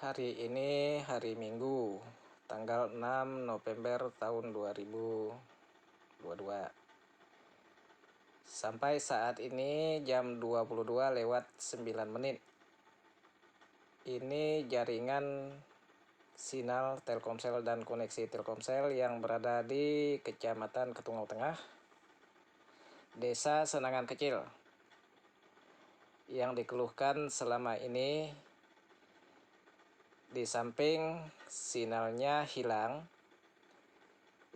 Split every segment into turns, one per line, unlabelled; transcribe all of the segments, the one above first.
Hari ini hari Minggu, tanggal 6 November tahun 2022. Sampai saat ini jam 22:09. Ini jaringan sinyal Telkomsel dan koneksi Telkomsel yang berada di Kecamatan Ketungau Tengah, Desa Senangan Kecil. Yang dikeluhkan selama ini, di samping sinyalnya hilang,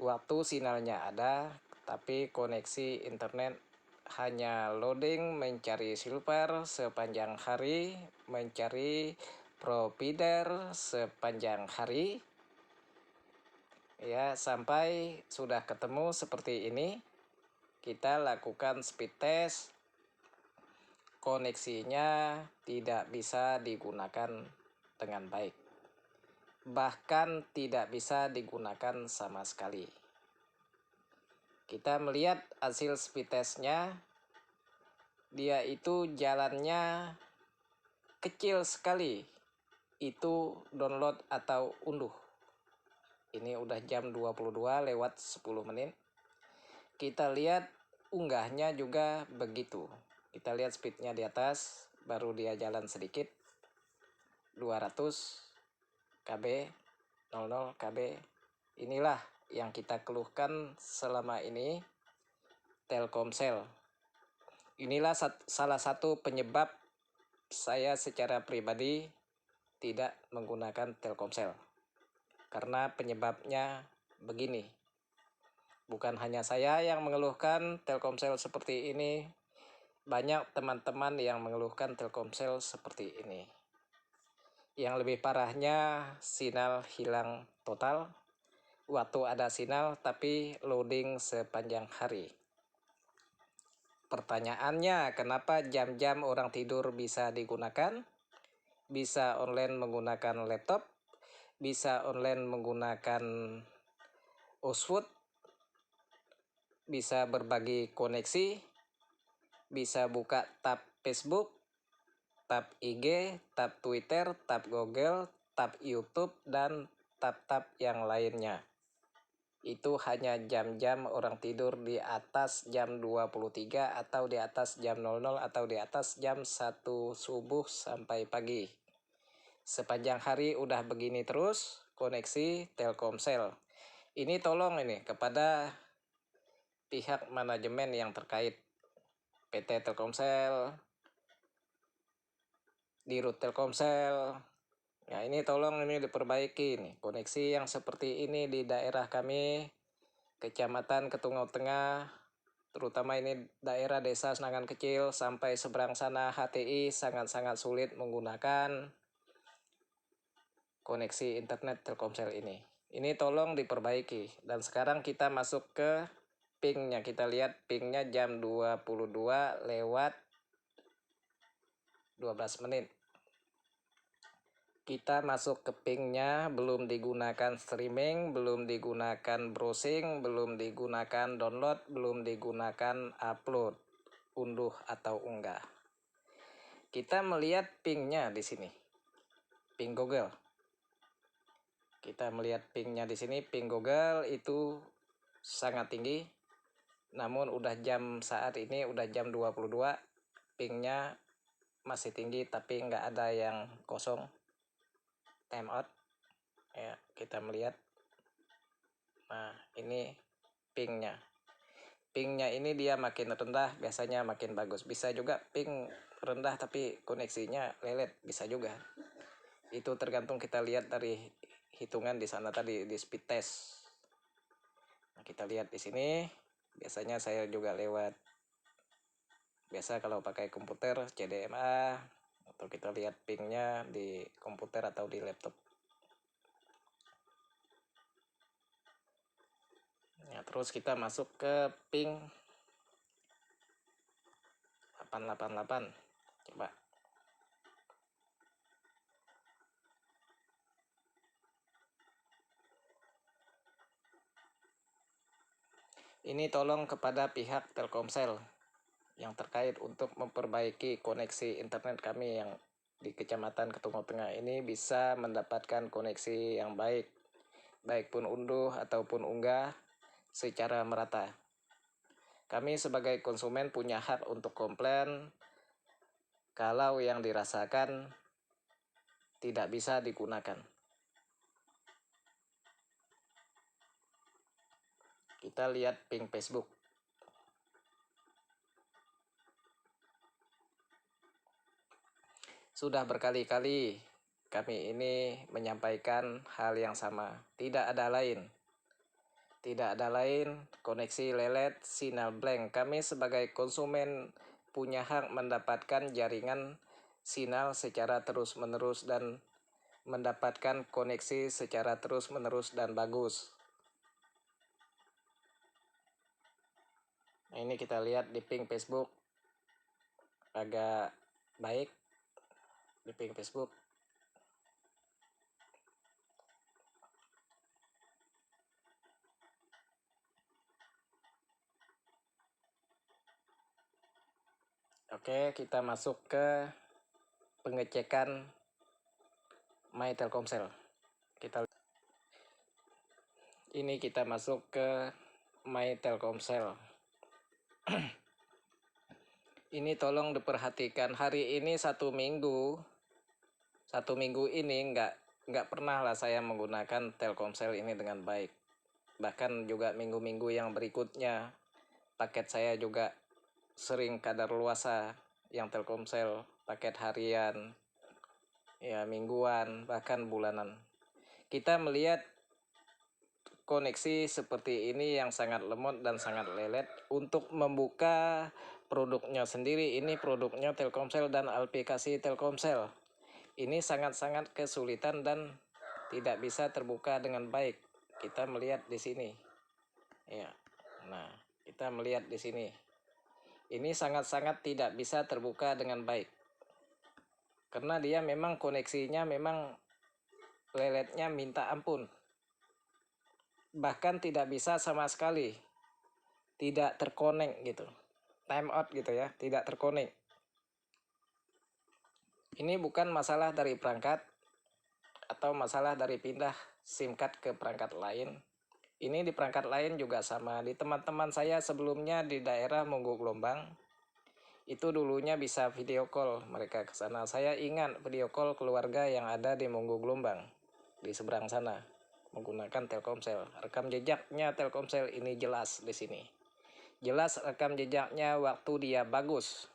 waktu sinyalnya ada, tapi koneksi internet hanya loading mencari silver sepanjang hari, mencari provider sepanjang hari. Ya, sampai sudah ketemu seperti ini, kita lakukan speed test. Koneksinya tidak bisa digunakan dengan baik. Bahkan tidak bisa digunakan sama sekali. Kita melihat hasil speed testnya, dia itu jalannya kecil sekali. Itu download atau unduh. Ini udah jam 22:10. Kita lihat unggahnya juga begitu. Kita lihat speednya di atas, baru dia jalan sedikit. 200 KB, 00 KB. Inilah yang kita keluhkan selama ini Telkomsel. Inilah salah satu penyebab saya secara pribadi tidak menggunakan Telkomsel. Karena penyebabnya begini. Bukan hanya saya yang mengeluhkan Telkomsel seperti ini. Banyak teman-teman yang mengeluhkan Telkomsel seperti ini. Yang lebih parahnya, sinyal hilang total. Waktu ada sinyal tapi loading sepanjang hari. Pertanyaannya, kenapa jam-jam orang tidur bisa digunakan? Bisa online menggunakan laptop, bisa online menggunakan Oswood, bisa berbagi koneksi, bisa buka tab Facebook, tab IG, tab Twitter, tab Google, tab YouTube, dan tab-tab yang lainnya. Itu hanya jam-jam orang tidur di atas jam 23 atau di atas jam 00 atau di atas jam 1 subuh sampai pagi. Sepanjang hari udah begini terus koneksi Telkomsel. Ini tolong ini kepada pihak manajemen yang terkait, PT Telkomsel, Dirut Telkomsel. Ya, ini tolong ini diperbaiki nih. Koneksi yang seperti ini di daerah kami, Kecamatan Ketungau Tengah, terutama ini daerah Desa Senangan Kecil sampai seberang sana HTI sangat-sangat sulit menggunakan koneksi internet Telkomsel ini. Ini tolong diperbaiki. Dan sekarang kita masuk ke pingnya. Kita lihat pingnya jam 22:12. Kita masuk ke pingnya, belum digunakan streaming, belum digunakan browsing, belum digunakan download, belum digunakan upload, unduh atau unggah. Kita melihat pingnya di sini, ping Google. Kita melihat pingnya di sini, ping Google itu sangat tinggi. Namun udah jam saat ini udah jam 22, pingnya masih tinggi tapi nggak ada yang kosong. Time out. Ya, kita melihat. Nah, ini pingnya. Pingnya ini dia makin rendah, biasanya makin bagus. Bisa juga ping rendah tapi koneksinya lelet, bisa juga. Itu tergantung kita lihat dari hitungan di sana tadi di speed test. Nah, kita lihat di sini. Biasanya saya juga lewat. Biasa kalau pakai komputer CDMA atau kita lihat pingnya di komputer atau di laptop. Ya, terus kita masuk ke ping 888. Coba. Ini tolong kepada pihak Telkomsel yang terkait untuk memperbaiki koneksi internet kami yang di Kecamatan Ketungo Tengah ini bisa mendapatkan koneksi yang baik, baik pun unduh ataupun unggah secara merata. Kami sebagai konsumen punya hak untuk komplain kalau yang dirasakan tidak bisa digunakan. Kita lihat ping Facebook. Sudah berkali-kali kami ini menyampaikan hal yang sama. Tidak ada lain. Tidak ada lain, koneksi lelet, sinyal blank. Kami sebagai konsumen punya hak mendapatkan jaringan sinyal secara terus-menerus dan mendapatkan koneksi secara terus-menerus dan bagus. Nah, ini kita lihat di ping Facebook agak baik di ping Facebook. Oke, kita masuk ke pengecekan My Telkomsel. Ini kita masuk ke My Telkomsel. Ini tolong diperhatikan, hari ini satu minggu ini nggak pernah lah saya menggunakan Telkomsel ini dengan baik. Bahkan juga minggu-minggu yang berikutnya paket saya juga sering kadaluarsa yang Telkomsel, paket harian, ya mingguan, bahkan bulanan. Kita melihat koneksi seperti ini yang sangat lemot dan sangat lelet. Untuk membuka produknya sendiri, ini produknya Telkomsel dan aplikasi Telkomsel. Ini sangat-sangat kesulitan dan tidak bisa terbuka dengan baik. Kita melihat di sini. Ya. Nah, kita melihat di sini. Ini sangat-sangat tidak bisa terbuka dengan baik. Karena dia memang koneksinya memang leletnya minta ampun. Bahkan tidak bisa sama sekali. Tidak terkonek gitu. Time out gitu ya, tidak terkonek. Ini bukan masalah dari perangkat atau masalah dari pindah SIM card ke perangkat lain. Ini di perangkat lain juga sama. Di teman-teman saya sebelumnya di daerah Monggo Gelombang, itu dulunya bisa video call mereka ke sana. Saya ingat video call keluarga yang ada di Monggo Gelombang, di seberang sana, menggunakan Telkomsel. Rekam jejaknya Telkomsel ini jelas di sini. Jelas rekam jejaknya waktu dia bagus.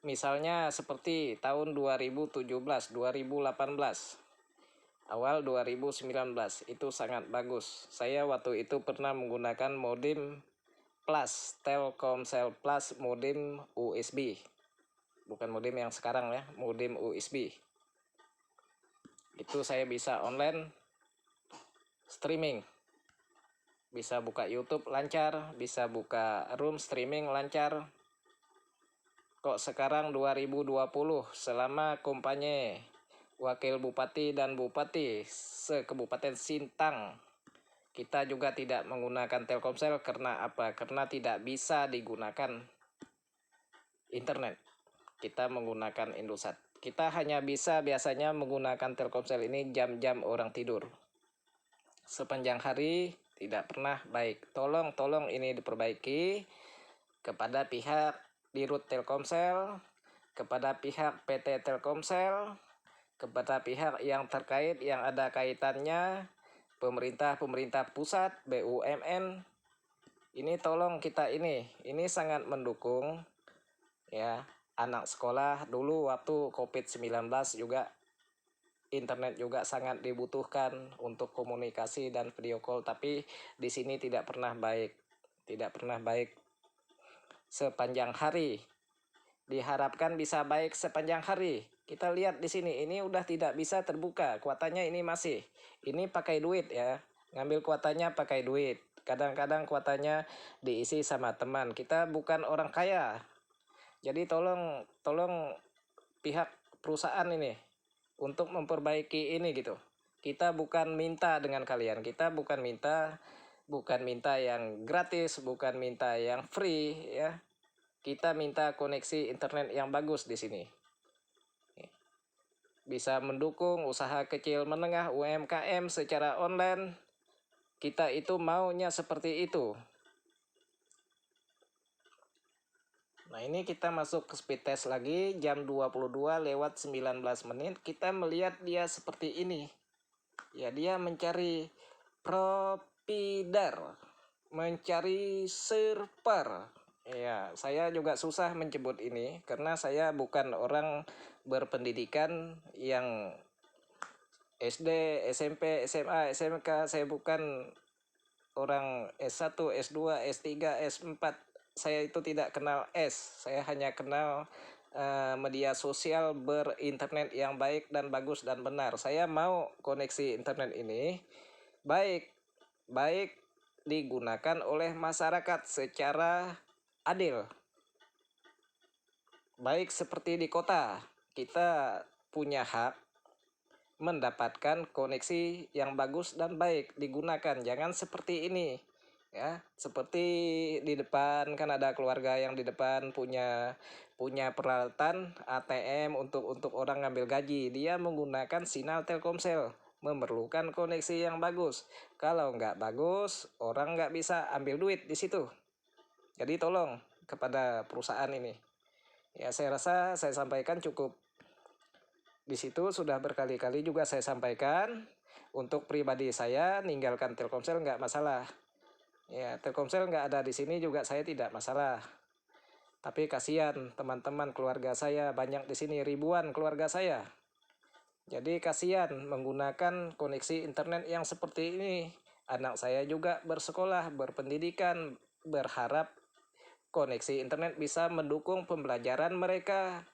Misalnya seperti tahun 2017, 2018. Awal 2019 itu sangat bagus. Saya waktu itu pernah menggunakan modem Plus, Telkomsel Plus modem USB. Bukan modem yang sekarang ya, modem USB. Itu saya bisa online streaming. Bisa buka YouTube lancar, bisa buka room streaming lancar. Kok sekarang 2020 selama kampanye Wakil Bupati dan Bupati se-Kabupaten Sintang, kita juga tidak menggunakan Telkomsel karena apa? Karena tidak bisa digunakan internet. Kita menggunakan Indosat. Kita hanya bisa biasanya menggunakan Telkomsel ini jam-jam orang tidur. Sepanjang hari tidak pernah baik. Tolong ini diperbaiki kepada pihak Dirut Telkomsel, kepada pihak PT Telkomsel, kepada pihak yang terkait yang ada kaitannya, pemerintah pusat, BUMN. Ini tolong kita ini sangat mendukung ya, anak sekolah dulu waktu COVID-19 juga internet juga sangat dibutuhkan untuk komunikasi dan video call, tapi di sini tidak pernah baik. Tidak pernah baik sepanjang hari. Diharapkan bisa baik sepanjang hari. Kita lihat di sini, ini udah tidak bisa terbuka. Kuotanya ini masih. Ini pakai duit ya. Ngambil kuotanya pakai duit. Kadang-kadang kuotanya diisi sama teman. Kita bukan orang kaya. Jadi tolong pihak perusahaan ini untuk memperbaiki ini gitu. Kita bukan minta dengan kalian. Kita bukan minta yang gratis, bukan minta yang free ya. Kita minta koneksi internet yang bagus di sini. bisa mendukung usaha kecil menengah UMKM secara online. Kita itu maunya seperti itu. Nah, ini kita masuk ke speed test lagi jam 22:19 menit. Kita melihat dia seperti ini. Ya, dia mencari provider, mencari server. Ya, saya juga susah menyebut ini karena saya bukan orang berpendidikan yang SD, SMP, SMA, SMK. Saya bukan orang S1, S2, S3, S4. Saya itu tidak kenal S. Saya hanya kenal media sosial berinternet yang baik dan bagus dan benar. Saya mau koneksi internet ini baik digunakan oleh masyarakat secara adil. Baik seperti di kota, kita punya hak mendapatkan koneksi yang bagus dan baik digunakan. Jangan seperti ini, ya, seperti di depan kan ada keluarga yang di depan punya peralatan ATM untuk orang ngambil gaji. Dia menggunakan sinyal Telkomsel, memerlukan koneksi yang bagus. Kalau nggak bagus, orang nggak bisa ambil duit di situ. Jadi tolong kepada perusahaan ini. Ya, saya rasa saya sampaikan cukup. Di situ sudah berkali-kali juga saya sampaikan, untuk pribadi saya ninggalkan Telkomsel nggak masalah. Ya, Telkomsel nggak ada di sini juga saya tidak masalah. Tapi kasihan teman-teman keluarga saya, banyak di sini ribuan keluarga saya. Jadi kasihan menggunakan koneksi internet yang seperti ini. Anak saya juga bersekolah, berpendidikan, berharap koneksi internet bisa mendukung pembelajaran mereka.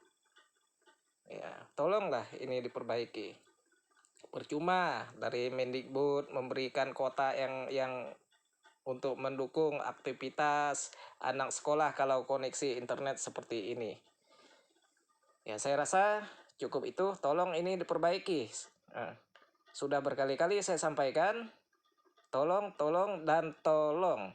Ya, tolonglah ini diperbaiki. Percuma dari Mendikbud memberikan kuota yang untuk mendukung aktivitas anak sekolah kalau koneksi internet seperti ini. Ya, saya rasa cukup itu. Tolong ini diperbaiki. Sudah berkali-kali saya sampaikan, tolong dan tolong.